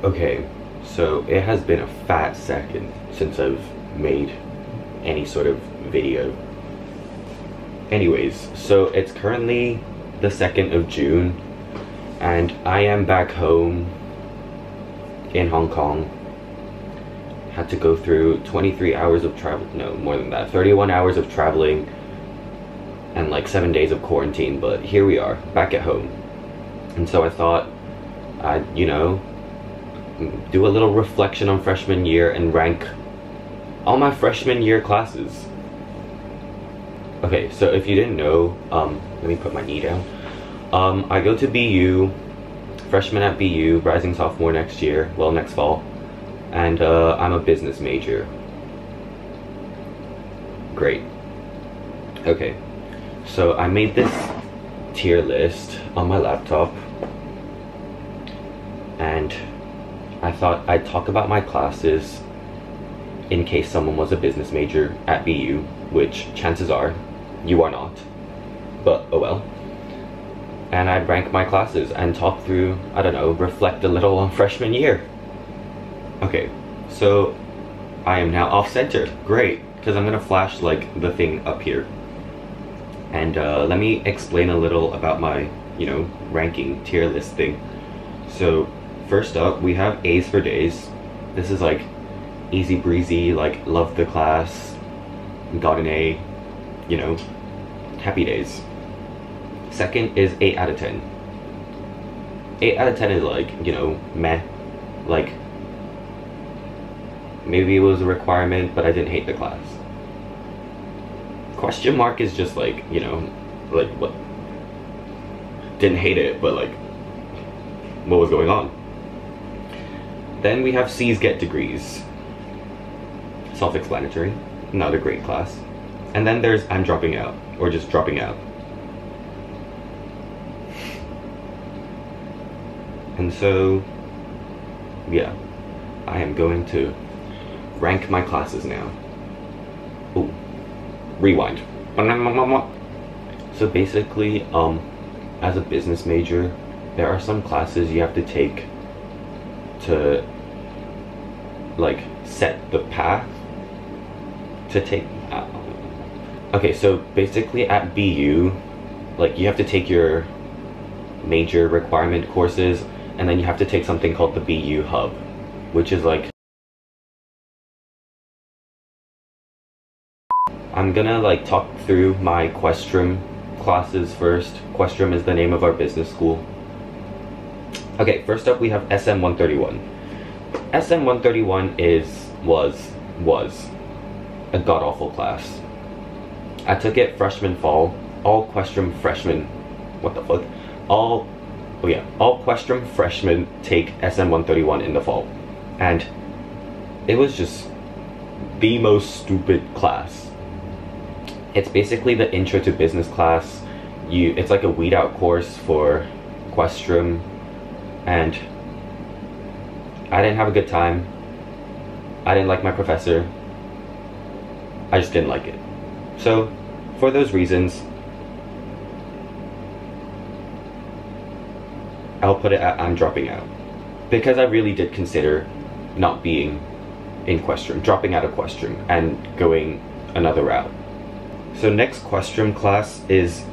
Okay, so it has been a fat second since I've made any sort of video. Anyways, so it's currently the 2nd of June and I am back home in Hong Kong. Had to go through 23 hours of travel, no, more than that, 31 hours of traveling and like 7 days of quarantine, but here we are, back at home. And so I thought I'd, you know, do a little reflection on freshman year and rank all my freshman year classes. Okay, so if you didn't know, let me put my knee down. I go to BU, freshman at BU, rising sophomore next year, well, next fall, and I'm a business major. Great. Okay, so I made this tier list on my laptop, and I thought I'd talk about my classes in case someone was a business major at BU, which chances are you are not, but oh well. And I'd rank my classes and talk through, I don't know, reflect a little on freshman year. Okay, so I am now off center. Great, because I'm gonna flash like the thing up here. And let me explain a little about my, you know, ranking tier list thing. So first up, we have A's for days. This is like easy breezy, like loved the class, got an A, you know, happy days. Second is 8 out of 10. 8 out of 10 is like, you know, meh. Like, maybe it was a requirement, but I didn't hate the class. Question mark is just like, you know, like what? Didn't hate it, but like, what was going on? Then we have C's get degrees. Self-explanatory, not a great class. And then there's I'm dropping out, or just dropping out. And so, yeah, I am going to rank my classes now. Ooh, rewind. So basically, as a business major, there are some classes you have to take to, like, set the path to take. Okay, so basically at BU, like, you have to take your major requirement courses, and then you have to take something called the BU Hub, which is like, I'm gonna like talk through my Questrom classes first. Questrom is the name of our business school. Okay, first up we have SM131. SM131 was a god-awful class. I took it freshman fall, all Questrom freshmen, what the fuck? All Questrom freshmen take SM131 in the fall, and it was just the most stupid class. It's basically the intro to business class. It's like a weed out course for Questrom, and I didn't have a good time. I didn't like my professor. I just didn't like it. So for those reasons, I'll put it at I'm dropping out, because I really did consider not being in Questrom, dropping out of Questrom and going another route. So next Questrom class is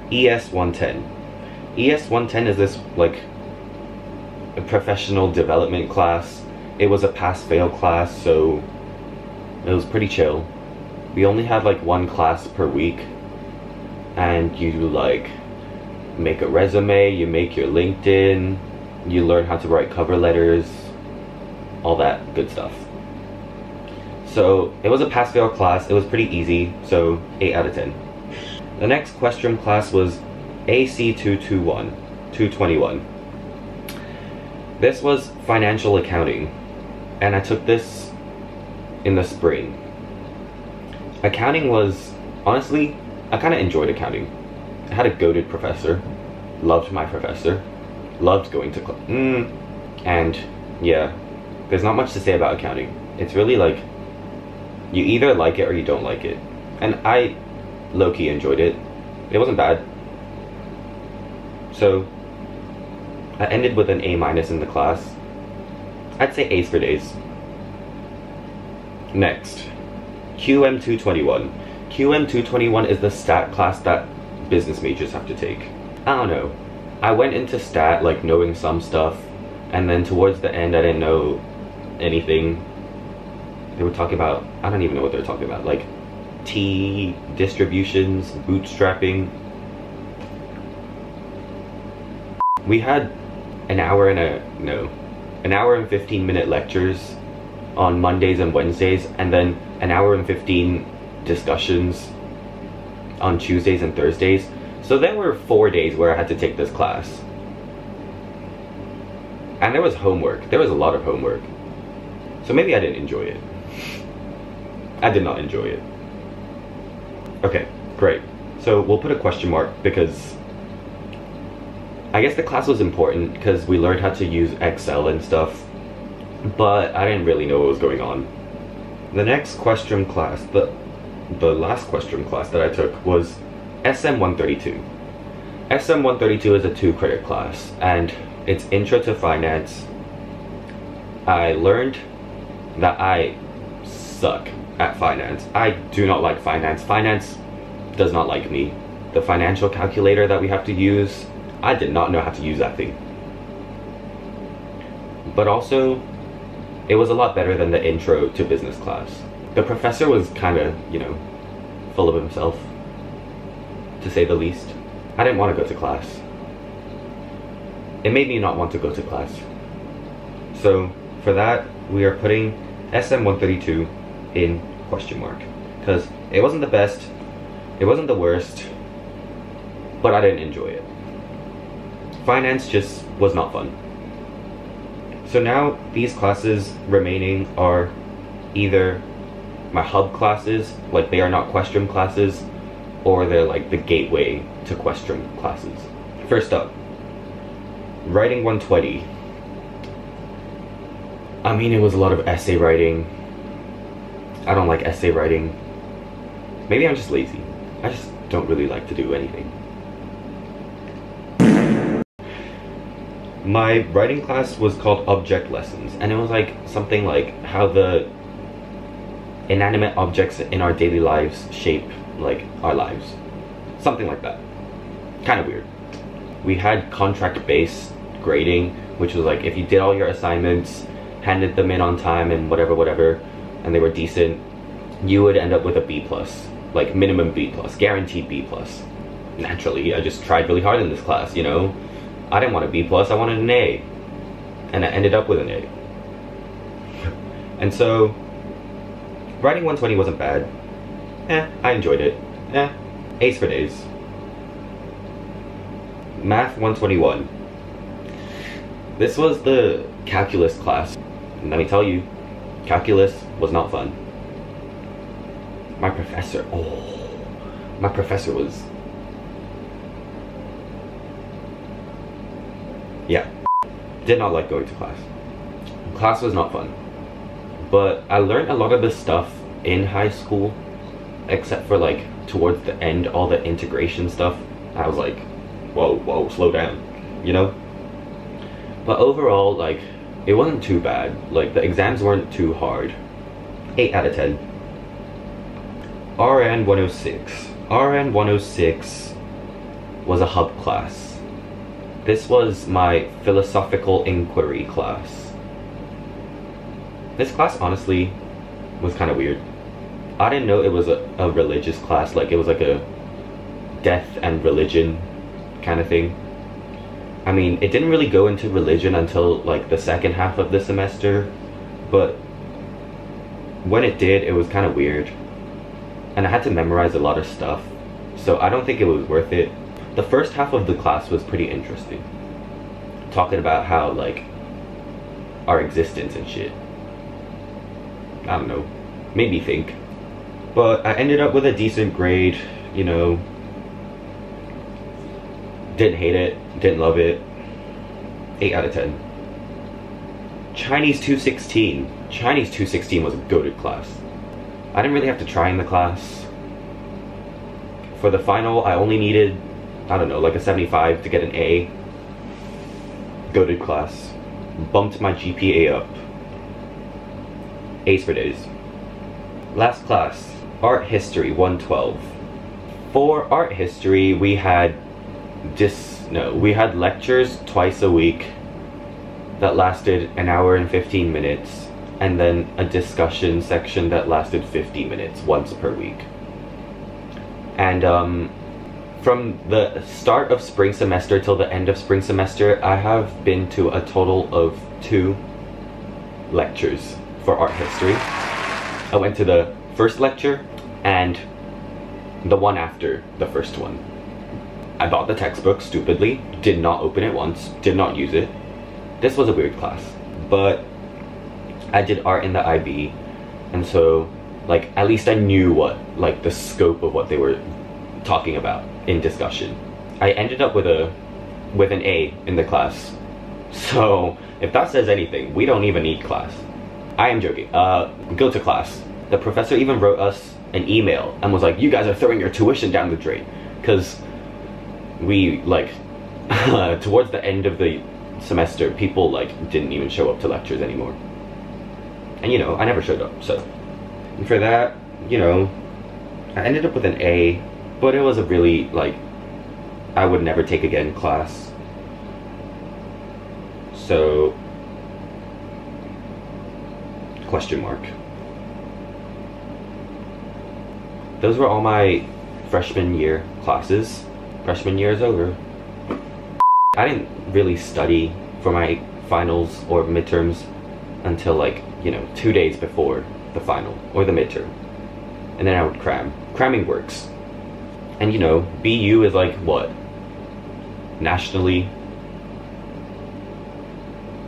ES110. ES110 is this like a professional development class. It was a pass-fail class, so it was pretty chill. We only had like one class per week, and you like make a resume, you make your LinkedIn, you learn how to write cover letters, all that good stuff. So it was a pass-fail class. It was pretty easy, so 8 out of 10. The next Questrom class was AC221. This was financial accounting, and I took this in the spring. Accounting was, honestly, I kind of enjoyed accounting. I had a goated professor, loved my professor, loved going to class, and yeah, there's not much to say about accounting. It's really like, you either like it or you don't like it, and I low-key enjoyed it. It wasn't bad. So I ended with an A- in the class. I'd say A's for days. Next, QM221. QM221 is the stat class that business majors have to take. I don't know. I went into stat like knowing some stuff, and then towards the end I didn't know anything. They were talking about, I don't even know what they were talking about, like T distributions, bootstrapping. We had an hour and 15-minute lectures on Mondays and Wednesdays, and then an hour and 15 discussions on Tuesdays and Thursdays. So there were 4 days where I had to take this class. And there was homework. There was a lot of homework. So maybe I didn't enjoy it. I did not enjoy it. Okay, great. So we'll put a question mark because I guess the class was important because we learned how to use Excel and stuff, but I didn't really know what was going on. The next question class, the last question class that I took was SM132. SM132 is a 2-credit class, and it's Intro to Finance. I learned that I suck at finance. I do not like finance. Finance does not like me. The financial calculator that we have to use, I did not know how to use that thing. But also, it was a lot better than the intro to business class. The professor was kind of, you know, full of himself, to say the least. I didn't want to go to class. It made me not want to go to class. So, for that, we are putting SM132 in question mark. Because it wasn't the best, it wasn't the worst, but I didn't enjoy it. Finance just was not fun. So now these classes remaining are either my hub classes, like they are not question classes, or they're like the gateway to question classes. First up, writing 120. I mean, it was a lot of essay writing. I don't like essay writing. Maybe I'm just lazy. I just don't really like to do anything. My writing class was called Object Lessons, and it was like something like how the inanimate objects in our daily lives shape like our lives. Something like that. Kind of weird. We had contract-based grading, which was like if you did all your assignments, handed them in on time and whatever, and they were decent, you would end up with a B+, like minimum B+, guaranteed B+. Naturally, I just tried really hard in this class, you know? I didn't want a B+, I wanted an A. And I ended up with an A. And so, writing 120 wasn't bad. I enjoyed it. A's for days. Math 121. This was the calculus class. And let me tell you, calculus was not fun. My professor was... yeah, did not like going to class. Class was not fun. But I learned a lot of this stuff in high school, except for like towards the end, all the integration stuff. I was like, whoa, slow down, you know? But overall, like, it wasn't too bad. Like, the exams weren't too hard. 8 out of 10. RN 106. RN 106 was a hub class. This was my philosophical inquiry class. This class honestly was kind of weird. I didn't know it was a religious class, like it was like a death and religion kind of thing. I mean, it didn't really go into religion until like the second half of the semester, but when it did, it was kind of weird. And I had to memorize a lot of stuff, so I don't think it was worth it. The first half of the class was pretty interesting. Talking about how, like, our existence and shit. I don't know. Made me think. But I ended up with a decent grade, you know. Didn't hate it. Didn't love it. 8 out of 10. Chinese 216. Chinese 216 was a goated class. I didn't really have to try in the class. For the final, I only needed, I don't know, like a 75 to get an A. Go to class. Bumped my GPA up. A's for days. Last class, art history 112. For art history, we had lectures twice a week that lasted an hour and 15 minutes, and then a discussion section that lasted 50 minutes once per week. And from the start of spring semester till the end of spring semester, I have been to a total of 2 lectures for art history. I went to the first lecture and the one after the first one. I bought the textbook stupidly, did not open it once, did not use it. This was a weird class, but I did art in the IB, and so like at least I knew what, like, the scope of what they were talking about in discussion. I ended up with an A in the class, so if that says anything, we don't even need class. I am joking. Go to class. The professor even wrote us an email and was like, you guys are throwing your tuition down the drain, because we, like, towards the end of the semester, people, like, didn't even show up to lectures anymore. And, you know, I never showed up, so. And for that, you know, I ended up with an A, but it was a really, like, I would never take again class. So, question mark. Those were all my freshman year classes. Freshman year is over. I didn't really study for my finals or midterms until, like, you know, 2 days before the final or the midterm. And then I would cram. Cramming works. And, you know, BU is like, what? Nationally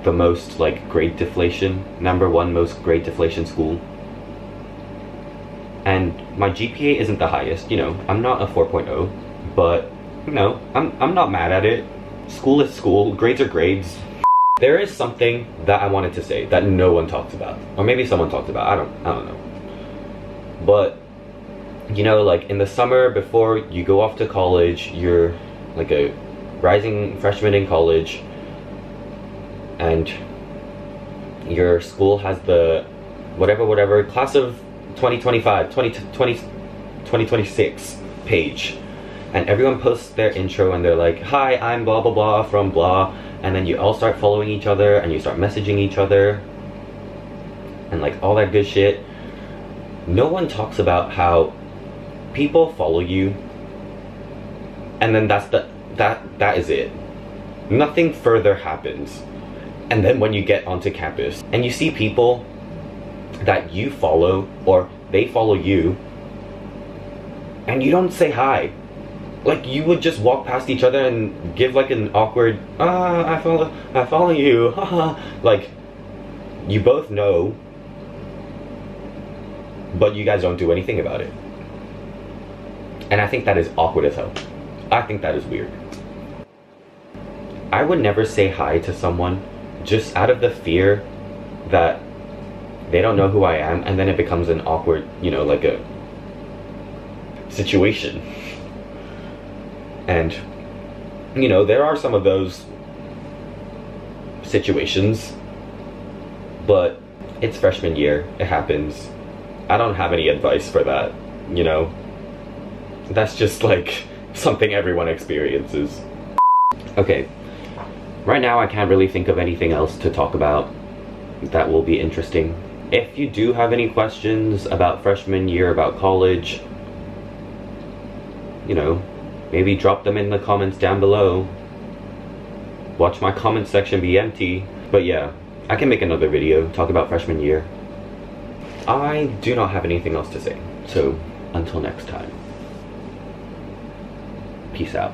the most, like, grade deflation, #1 most grade deflation school. And my GPA isn't the highest, you know, I'm not a 4.0, but, you know, I'm not mad at it. School is school, grades are grades. There is something that I wanted to say that no one talks about, or maybe someone talked about, I don't know. But, you know, like, in the summer before you go off to college, you're like a rising freshman in college, and your school has the whatever class of 2025, 2026 page, and everyone posts their intro and they're like, hi, I'm blah blah blah from blah, and then you all start following each other and you start messaging each other and, like, all that good shit. No one talks about how people follow you and then that is it. Nothing further happens. And then when you get onto campus and you see people that you follow or they follow you and you don't say hi, like, you would just walk past each other and give, like, an awkward I follow you, haha. Like, you both know, but you guys don't do anything about it. And I think that is awkward as hell. I think that is weird. I would never say hi to someone just out of the fear that they don't know who I am, and then it becomes an awkward, you know, like a situation. And, you know, there are some of those situations, but it's freshman year, it happens. I don't have any advice for that, you know? That's just, like, something everyone experiences. Okay, right now I can't really think of anything else to talk about that will be interesting. If you do have any questions about freshman year, about college, you know, maybe drop them in the comments down below. Watch my comment section be empty. But yeah, I can make another video, talk about freshman year. I do not have anything else to say. So, until next time. Peace out.